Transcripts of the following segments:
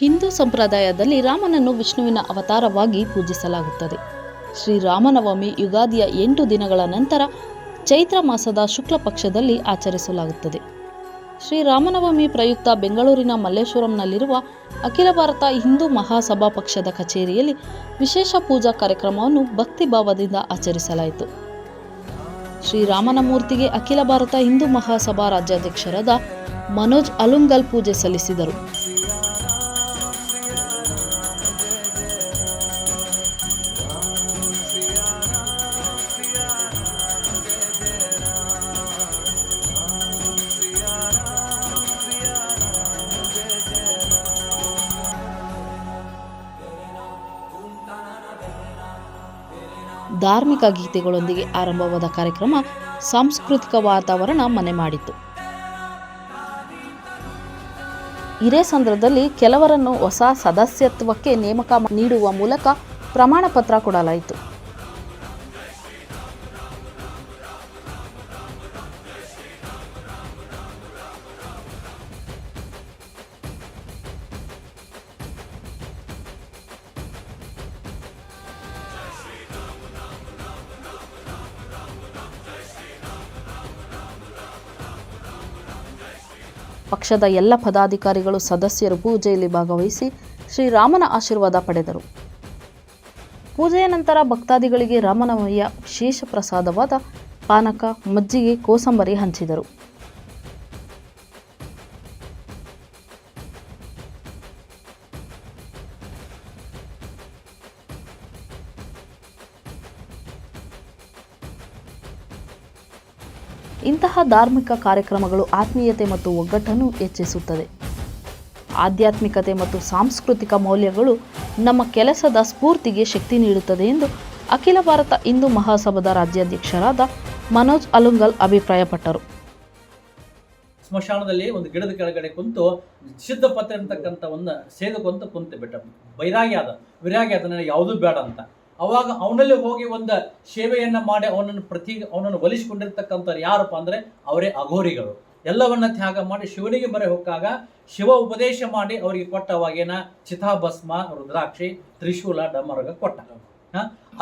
ಹಿಂದೂ ಸಂಪ್ರದಾಯದಲ್ಲಿ ರಾಮನನ್ನು ವಿಷ್ಣುವಿನ ಅವತಾರವಾಗಿ ಪೂಜಿಸಲಾಗುತ್ತದೆ. ಶ್ರೀರಾಮನವಮಿ ಯುಗಾದಿಯ 8 ದಿನಗಳ ನಂತರ ಚೈತ್ರ ಮಾಸದ ಶುಕ್ಲ ಪಕ್ಷದಲ್ಲಿ ಆಚರಿಸಲಾಗುತ್ತದೆ. ಶ್ರೀರಾಮನವಮಿ ಪ್ರಯುಕ್ತ ಬೆಂಗಳೂರಿನ ಮಲ್ಲೇಶ್ವರಂನಲ್ಲಿರುವ ಅಖಿಲ ಭಾರತ ಹಿಂದೂ ಮಹಾಸಭಾ ಪಕ್ಷದ ಕಚೇರಿಯಲ್ಲಿ ವಿಶೇಷ ಪೂಜಾ ಕಾರ್ಯಕ್ರಮವನ್ನು ಭಕ್ತಿಭಾವದಿಂದ ಆಚರಿಸಲಾಯಿತು. ಶ್ರೀರಾಮನ ಮೂರ್ತಿಗೆ ಅಖಿಲ ಭಾರತ ಹಿಂದೂ ಮಹಾಸಭಾ ರಾಜ್ಯಾಧ್ಯಕ್ಷರಾದ ಮನೋಜ್ ಅಲುಂಗಲ್ ಪೂಜೆ ಸಲ್ಲಿಸಿದರು. ಧಾರ್ಮಿಕ ಗೀತೆಗಳೊಂದಿಗೆ ಆರಂಭವಾದ ಕಾರ್ಯಕ್ರಮ ಸಾಂಸ್ಕೃತಿಕ ವಾತಾವರಣ ಮನೆ ಮಾಡಿತು. ಇದೇ ಸಂದರ್ಭದಲ್ಲಿ ಕೆಲವರನ್ನು ಹೊಸ ಸದಸ್ಯತ್ವಕ್ಕೆ ನೇಮಕ ನೀಡುವ ಮೂಲಕ ಪ್ರಮಾಣ ಪತ್ರ ಕೊಡಲಾಯಿತು. ಪಕ್ಷದ ಎಲ್ಲ ಪದಾಧಿಕಾರಿಗಳು ಸದಸ್ಯರು ಪೂಜೆಯಲ್ಲಿ ಭಾಗವಹಿಸಿ ಶ್ರೀರಾಮನ ಆಶೀರ್ವಾದ ಪಡೆದರು. ಪೂಜೆಯ ನಂತರ ಭಕ್ತಾದಿಗಳಿಗೆ ರಾಮನವಮಿಯ ವಿಶೇಷ ಪ್ರಸಾದವಾದ ಪಾನಕ, ಮಜ್ಜಿಗೆ, ಕೋಸಂಬರಿ ಹಂಚಿದರು. ಇಂತಹ ಧಾರ್ಮಿಕ ಕಾರ್ಯಕ್ರಮಗಳು ಆತ್ಮೀಯತೆ ಮತ್ತು ಒಗ್ಗಟ್ಟನ್ನು ಹೆಚ್ಚಿಸುತ್ತದೆ. ಆಧ್ಯಾತ್ಮಿಕತೆ ಮತ್ತು ಸಾಂಸ್ಕೃತಿಕ ಮೌಲ್ಯಗಳು ನಮ್ಮ ಕೆಲಸದ ಸ್ಫೂರ್ತಿಗೆ ಶಕ್ತಿ ನೀಡುತ್ತದೆ ಎಂದು ಅಖಿಲ ಭಾರತ ಹಿಂದೂ ಮಹಾಸಭಾದ ರಾಜ್ಯಾಧ್ಯಕ್ಷರಾದ ಮನೋಜ್ ಅಲುಂಗಲ್ ಅಭಿಪ್ರಾಯಪಟ್ಟರು. ಸ್ಮಶಾನದಲ್ಲಿ ಒಂದು ಗಿಡದ ಕೆಳಗಡೆ ಕುಂತು ಸಿದ್ಧ ಪತ್ರ ಅಂತಕ್ಕಂಥ ಒಂದು ಸೇದುಕೊಂತ ಕುಂತು ಬಿಟ್ಟ. ವಿರಾಗಿ ಆದ ನನಗೆ ಯಾವುದೂ ಬೇಡ ಅಂತ. ಅವಾಗ ಅವನಲ್ಲಿ ಹೋಗಿ ಒಂದು ಸೇವೆಯನ್ನು ಮಾಡಿ ಅವನನ್ನು ಒಲಿಸಿಕೊಂಡಿರ್ತಕ್ಕಂಥವ್ರು ಯಾರಪ್ಪ ಅಂದರೆ ಅವರೇ ಅಘೋರಿಗಳು. ಎಲ್ಲವನ್ನ ತ್ಯಾಗ ಮಾಡಿ ಶಿವನಿಗೆ ಮೊರೆ ಹೊಕ್ಕಾಗ ಶಿವ ಉಪದೇಶ ಮಾಡಿ ಅವರಿಗೆ ಕೊಟ್ಟವಾಗೇನ ಚಿತಾಭಸ್ಮ, ರುದ್ರಾಕ್ಷಿ, ತ್ರಿಶೂಲ, ಡಮರುಗ ಕೊಟ್ಟ.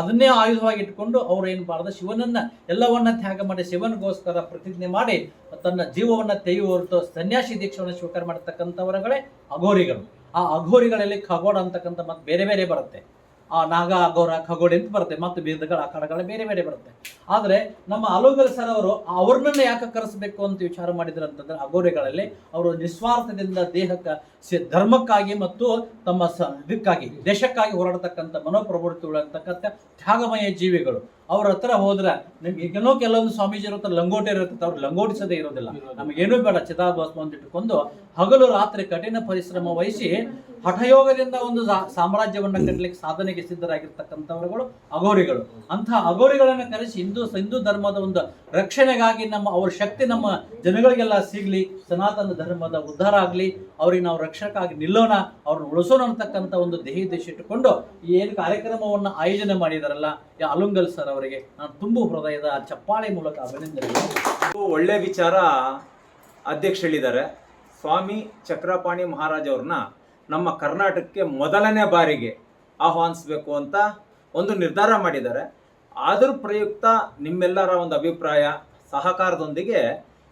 ಅದನ್ನೇ ಆಯುಧವಾಗಿ ಇಟ್ಕೊಂಡು ಅವ್ರು ಏನು ಮಾಡಿದ ಶಿವನನ್ನ ಎಲ್ಲವನ್ನ ತ್ಯಾಗ ಮಾಡಿ ಶಿವನಿಗೋಸ್ಕರ ಪ್ರತಿಜ್ಞೆ ಮಾಡಿ ತನ್ನ ಜೀವವನ್ನು ತೆಗೆಯುವ ಸನ್ಯಾಸಿ ದೀಕ್ಷೆಯನ್ನು ಸ್ವೀಕಾರ ಮಾಡತಕ್ಕಂಥವರುಗಳೇ ಅಘೋರಿಗಳು. ಆ ಅಘೋರಿಗಳಲ್ಲಿ ಖಗೋಡ ಅಂತಕ್ಕಂಥ ಮತ್ತೆ ಬೇರೆ ಬೇರೆ ಬರುತ್ತೆ. ಆ ನಾಗ, ಅಘೋರ, ಖಗೋಡಿ ಅಂತ ಬರುತ್ತೆ. ಮತ್ತು ಬೀದಗಳ ಆಕಾರಗಳ ಬೇರೆ ಬೇರೆ ಬರುತ್ತೆ. ಆದರೆ ನಮ್ಮ ಅಲುಂಗಲ್ ಸರ್ ಅವರು ಅವ್ರನ್ನ ಯಾಕೆ ಕರೆಸಬೇಕು ಅಂತ ವಿಚಾರ ಮಾಡಿದ್ರು ಅಂತಂದ್ರೆ, ಅಘೋರಿಗಳಲ್ಲಿ ಅವರು ನಿಸ್ವಾರ್ಥದಿಂದ ದೇಹಕ್ಕೆ ಧರ್ಮಕ್ಕಾಗಿ ಮತ್ತು ತಮ್ಮ ಇದಕ್ಕಾಗಿ ದೇಶಕ್ಕಾಗಿ ಹೋರಾಡತಕ್ಕಂಥ ಮನೋಪ್ರವೃತ್ತಿಗಳು ಅಂತಕ್ಕಂಥ ತ್ಯಾಗಮಯ ಜೀವಿಗಳು. ಅವ್ರ ಹತ್ರ ಹೋದ್ರೆ ನಿಮ್ಗೆ ಈಗೇನೋ ಕೆಲವೊಂದು ಸ್ವಾಮೀಜಿ ಇರುತ್ತೆ, ಲಂಗೋಟಿ ಇರುತ್ತೆ, ಅವ್ರು ಲಂಗೋಟಿಸದೇ ಇರೋದಿಲ್ಲ. ನಮಗೇನೂ ಬೇಡ, ಚಿತಾಭಸ್ಮ ಅಂತ ಇಟ್ಕೊಂಡು ಹಗಲು ರಾತ್ರಿ ಕಠಿಣ ಪರಿಶ್ರಮ ವಹಿಸಿ ಹಠಯೋಗದಿಂದ ಒಂದು ಸಾಮ್ರಾಜ್ಯವನ್ನು ಕಟ್ಟಲಿಕ್ಕೆ ಸಾಧನೆಗೆ ಸಿದ್ಧರಾಗಿರ್ತಕ್ಕಂಥವರುಗಳು ಅಘೋರಿಗಳು. ಅಂತಹ ಅಘೋರಿಗಳನ್ನು ಕರೆಸಿ ಹಿಂದೂ ಧರ್ಮದ ಒಂದು ರಕ್ಷಣೆಗಾಗಿ ಅವ್ರ ಶಕ್ತಿ ನಮ್ಮ ಜನಗಳಿಗೆಲ್ಲ ಸಿಗ್ಲಿ, ಸನಾತನ ಧರ್ಮದ ಉದ್ಧಾರ ಆಗಲಿ, ಅವ್ರಿಗೆ ನಾವು ರಕ್ಷಕ್ಕಾಗಿ ನಿಲ್ಲೋಣ, ಅವ್ರನ್ನ ಉಳಿಸೋಣ ಅಂತಕ್ಕಂಥ ಒಂದು ದೇಶ ಇಟ್ಟುಕೊಂಡು ಈ ಏನು ಕಾರ್ಯಕ್ರಮವನ್ನು ಆಯೋಜನೆ ಮಾಡಿದಾರಲ್ಲ ಅಲುಂಗಲ್ ಸರ್ ಅವರಿಗೆ ನಾನು ತುಂಬು ಹೃದಯದ ಚಪ್ಪಾಳೆ ಮೂಲಕ ಅಭಿನಂದನೆ. ಒಳ್ಳೆ ವಿಚಾರ ಅಧ್ಯಕ್ಷ ಹೇಳಿದ್ದಾರೆ. ಸ್ವಾಮಿ ಚಕ್ರಪಾಣಿ ಮಹಾರಾಜ್ ಅವ್ರನ್ನ ನಮ್ಮ ಕರ್ನಾಟಕಕ್ಕೆ ಮೊದಲನೇ ಬಾರಿಗೆ ಆಹ್ವಾನಿಸಬೇಕು ಅಂತ ಒಂದು ನಿರ್ಧಾರ ಮಾಡಿದ್ದಾರೆ. ಆದರೂ ಪ್ರಯುಕ್ತ ನಿಮ್ಮೆಲ್ಲರ ಒಂದು ಅಭಿಪ್ರಾಯ ಸಹಕಾರದೊಂದಿಗೆ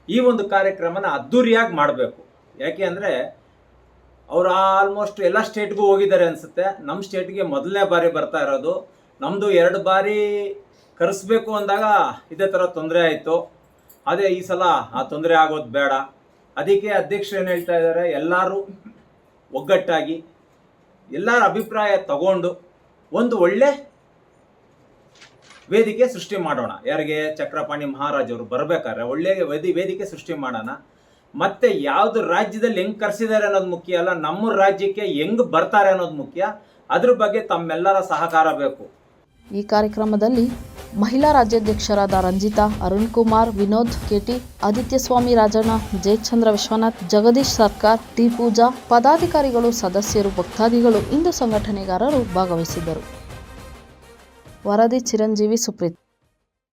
ಈ ಒಂದು ಕಾರ್ಯಕ್ರಮನ ಅದ್ದೂರಿಯಾಗಿ ಮಾಡಬೇಕು. ಯಾಕೆ ಅಂದರೆ ಅವರು ಆಲ್ಮೋಸ್ಟ್ ಎಲ್ಲ ಸ್ಟೇಟ್ಗೂ ಹೋಗಿದ್ದಾರೆ ಅನಿಸುತ್ತೆ. ನಮ್ಮ ಸ್ಟೇಟ್ಗೆ ಮೊದಲನೇ ಬಾರಿ ಬರ್ತಾ ಇರೋದು. ನಮ್ಮದು 2 ಬಾರಿ ಕರೆಸ್ಬೇಕು ಅಂದಾಗ ಇದೇ ಥರ ತೊಂದರೆ ಆಯಿತು. ಅದೇ ಈ ಸಲ ಆ ತೊಂದರೆ ಆಗೋದು ಬೇಡ. ಅದಕ್ಕೆ ಅಧ್ಯಕ್ಷರು ಏನು ಹೇಳ್ತಾ ಇದ್ದಾರೆ, ಎಲ್ಲರೂ ಒಗ್ಗಟ್ಟಾಗಿ ಎಲ್ಲರ ಅಭಿಪ್ರಾಯ ತಗೊಂಡು ಒಂದು ಒಳ್ಳೆ ವೇದಿಕೆ ಸೃಷ್ಟಿ ಮಾಡೋಣ. ಯಾರಿಗೆ ಚಕ್ರಪಾಣಿ ಮಹಾರಾಜ್ ಅವರು ಬರಬೇಕಾದ್ರೆ ಒಳ್ಳೆ ವೇದಿಕೆ ಸೃಷ್ಟಿ ಮಾಡೋಣ. ಮತ್ತೆ ಯಾವುದು ರಾಜ್ಯದಲ್ಲಿ ಹೆಂಗೆ ಕರೆಸಿದ್ದಾರೆ ಅನ್ನೋದು ಮುಖ್ಯ ಅಲ್ಲ, ನಮ್ಮ ರಾಜ್ಯಕ್ಕೆ ಹೆಂಗೆ ಬರ್ತಾರೆ ಅನ್ನೋದು ಮುಖ್ಯ. ಅದ್ರ ಬಗ್ಗೆ ತಮ್ಮೆಲ್ಲರ ಸಹಕಾರ ಬೇಕು. ಈ ಕಾರ್ಯಕ್ರಮದಲ್ಲಿ ಮಹಿಳಾ ರಾಜ್ಯಾಧ್ಯಕ್ಷರಾದ ರಂಜಿತಾ, ಅರುಣ್ ಕುಮಾರ್, ವಿನೋದ್ ಕೆಟಿ, ಆದಿತ್ಯಸ್ವಾಮಿ ರಾಜಣ್ಣ, ಜಯಚಂದ್ರ ವಿಶ್ವನಾಥ್, ಜಗದೀಶ್ ಸರ್ಕಾರ್, ಟಿ ಪೂಜಾ, ಪದಾಧಿಕಾರಿಗಳು, ಸದಸ್ಯರು, ಭಕ್ತಾದಿಗಳು, ಹಿಂದೂ ಸಂಘಟನೆಗಾರರು ಭಾಗವಹಿಸಿದ್ದರು. ವರದಿ ಚಿರಂಜೀವಿ ಸುಪ್ರೀತ್.